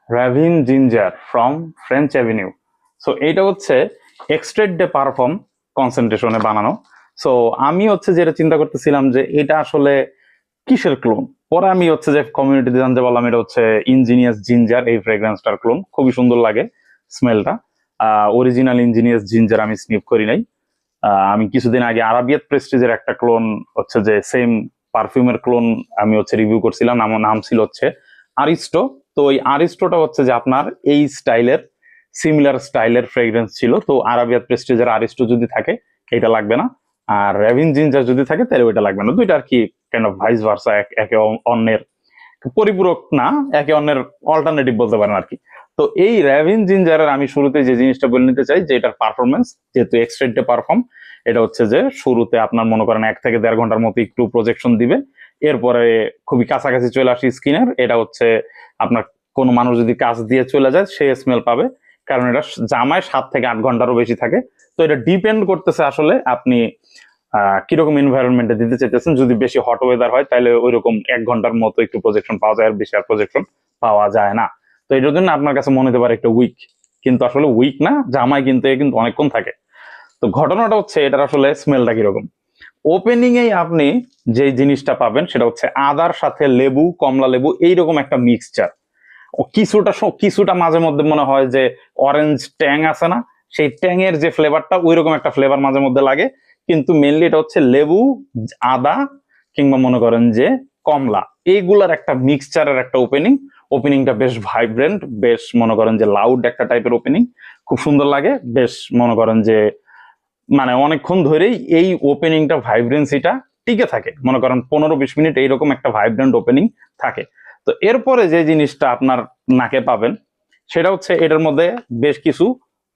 র্যাভিন ginger from French avenue. So এইটা হচ্ছে extract day perform কনসেন্ট্রেশনে বানানো। সো আমি হচ্ছে যেটা চিন্তা করতেছিলাম যে এটা আসলে কিসের ক্লোন। পরে আমি হচ্ছে যে কমিউনিটিতে জানতে পারলাম এটা হচ্ছে ইঞ্জিনিয়াস জিঞ্জার, এই ফ্রেগ্রেন্সটার ক্লোন। খুবই সুন্দর লাগে স্মেলটা। অরিজিনাল ইঞ্জিনিয়াস জিঞ্জার আমি স্নিফ করি নাই। আমি কিছুদিন আগে আরাবিয়াত প্রেস্টিজের একটা ক্লোন হচ্ছে যে সেম পারফিউমের ক্লোন আমি হচ্ছে রিভিউ করছিলাম। আমার নাম ছিল হচ্ছে আরিস্টো। তো ওই আরিস্টোটা হচ্ছে যে আপনার এই স্টাইলের সিমিলার স্টাইলের ফ্রেগ্রেন্স ছিল। তো আরাবিয়াত প্রেস্টিজের আরিস্টো যদি থাকে এটা লাগবে না, আর র্যাভিন জিঞ্জার যদি থাকে তাহলে ওইটা লাগবে না। দুইটা আর কি কাইন্ড অফ ভাইস ভার্সা, একে অন্যের পরিপূরক না, একে অন্যের অল্টারনেটিভ বলতে পারেন আর কি। তো এই র্যাভিন জিঞ্জারের আমি শুরুতে যে জিনিসটা বলে নিতে চাই যে এটার পারফরমেন্স যেহেতু এক্সট্রেট ডে পারফর্ম, এটা হচ্ছে যে শুরুতে আপনার মনে করেন 1 থেকে 1.5 ঘন্টার মতো একটু প্রজেকশন দিবে, এরপরে খুবই কাছাকাছি চলে আসে স্কিনের। এটা হচ্ছে আপনার কোনো মানুষ যদি কাছ দিয়ে চলে যায় সে স্মেল পাবে, কারণ এটা জামায় 7 থেকে 8 ঘন্টারও বেশি থাকে। তো এটা ডিপেন্ড করতেছে আসলে আপনি কিরকম এনভায়রনমেন্টে দিতে চাইতেছেন। যদি বেশি হট ওয়েদার হয় তাহলে ওইরকম 1 ঘন্টার মতো একটু প্রজেকশন পাওয়া যায়, আর বেশি আর প্রজেকশন পাওয়া যায় না। তো এটার জন্য আপনার কাছে মনে হতে পারে একটা উইক, কিন্তু আসলে উইক না, জামায় কিন্তু কিন্তু অনেকক্ষণ থাকে। তো ঘটনাটা হচ্ছে এটার আসলে স্মেলটা কিরকম। ওপেনিং এই আপনি যে জিনিসটা পাবেন সেটা হচ্ছে আদার সাথে লেবু, কমলা লেবু এইরকম একটা মিক্সচার। ও কিছুটা কিছুটা মাঝে মধ্যে মনে হয় যে অরেঞ্জ ট্যাং আছে না, সেই ট্যাং এর যে ফ্লেভারটা ওইরকম একটা ফ্লেভার মাঝে মধ্যে লাগে। কিন্তু মেনলি এটা হচ্ছে লেবু, আদা, কিংবা মনে করেন যে কমলা, এইগুলার একটা মিক্সচারের একটা ওপেনিং। ওপেনিংটা বেশ ভাইব্রেন্ট, বেশ মনে করেন যে লাউড একটা টাইপের ওপেনিং, খুব সুন্দর লাগে। বেশ মনে করেন যে মানে অনেকক্ষণ ধরেই এই ওপেনিংটা ভাইব্রেন্সিটা টিকে থাকে, মনে করেন 15-20 মিনিট এইরকম একটা ভাইব্রেন্ট ওপেনিং থাকে। তো এরপরে যে জিনিসটা আপনার নাকে পাবেন সেটা হচ্ছে এটার মধ্যে বেশ কিছু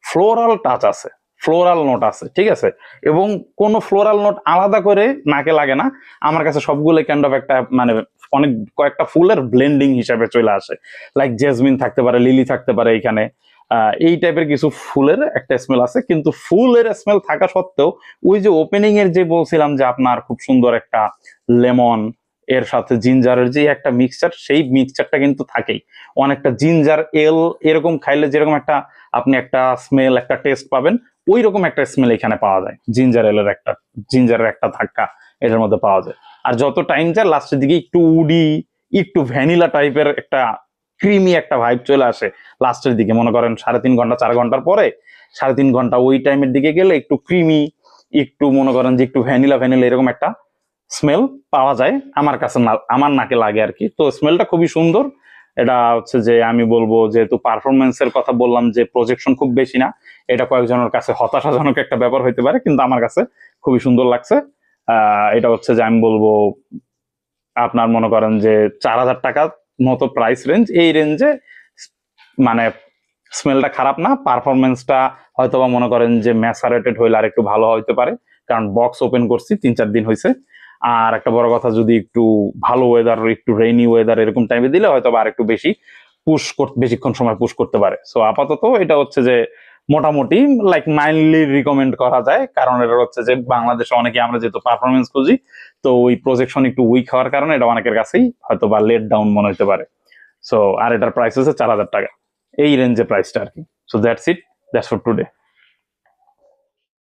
ফ্লোরাল টাচ আছে, ফ্লোরাল নোট আছে, ঠিক আছে। এবং কোন ফ্লোরাল নোট আলাদা করে নাকে লাগে না, আমার কাছে সবগুলো কাইন্ড অফ একটা মানে অনেক কয়েকটা ফুলের ব্লেন্ডিং হিসাবে চলে আসে। লাইক জেসমিন থাকতে পারে, লিলি থাকতে পারে, এখানে এই টাইপের কিছু ফুলের একটা স্মেল আছে। কিন্তু ফুলের স্মেল থাকা সত্ত্বেও ওই যে ওপেনিং এর যে বলছিলাম যে আপনার খুব সুন্দর একটা লেমন এর সাথে জিঞ্জারের যে একটা মিক্সচার, সেই মিক্সচারটা কিন্তু থাকেই। অনেকটা জিঞ্জার এল এরকম খাইলে যেরকম একটা আপনি একটা স্মেল, একটা টেস্ট পাবেন, ওই রকম একটা স্মেল এখানে পাওয়া যায়। জিঞ্জারের একটা ধাক্কা এটার মধ্যে পাওয়া যায়। আর যত টাইম যায় লাস্টের দিকে একটু উডি, একটু ভ্যানিলা টাইপের একটা ক্রিমি একটা ভাইব চলে আসে লাস্টের দিকে। মনে করেন 3.5 ঘন্টা 4 ঘন্টার পরে, 3.5 ঘন্টা ওই টাইমের দিকে গেলে একটু ক্রিমি, একটু মনে করেন যে একটু ভ্যানিলা ভ্যানিলা এরকম একটা স্মেল পাওয়া যায় আমার কাছে, আমার নাকে লাগে আর কি। তো স্মেলটা খুবই সুন্দর। এটা হচ্ছে যে আমি বলবো যেহেতু পারফরমেন্সের কথা বললাম যে প্রজেকশন খুব বেশি না, এটা কয়েকজনের কাছে হতাশাজনক একটা ব্যাপার হইতে পারে, কিন্তু আমার কাছে খুবই সুন্দর লাগছে। এটা হচ্ছে যে আমি বলবো আপনার মনে করেন যে 4,000 টাকা মতো প্রাইস রেঞ্জ, এই রেঞ্জে মানে স্মেলটা খারাপ না, পারফরমেন্সটা হয়তো বা মনে করেন যে ম্যাসারেটেড হইলে আর একটু ভালো হইতে পারে, কারণ বক্স ওপেন করছি 3-4 দিন হয়েছে। আর একটা বড় কথা, যদি একটু ভালো ওয়েদার, একটু রেইনি ওয়েদার এরকম টাইমে দিলে হয়তো বা আর একটু বেশি বেশিক্ষণ সময় পুশ করতে পারে। সো আপাতত এটা হচ্ছে যে মোটামুটি লাইক মাইন্ডলি রিকমেন্ড করা যায়, কারণ এটা হচ্ছে যে বাংলাদেশে অনেকে আমরা যেহেতু পারফরমেন্স খুঁজি, তো ওই প্রজেকশন একটু উইক হওয়ার কারণে এটা অনেকের কাছেই হয়তো বা লেট ডাউন মনে হতে পারে। সো আর এটার প্রাইস হচ্ছে 4,000 টাকা, এই রেঞ্জে প্রাইসটা আর কি। So that's it, that's for today.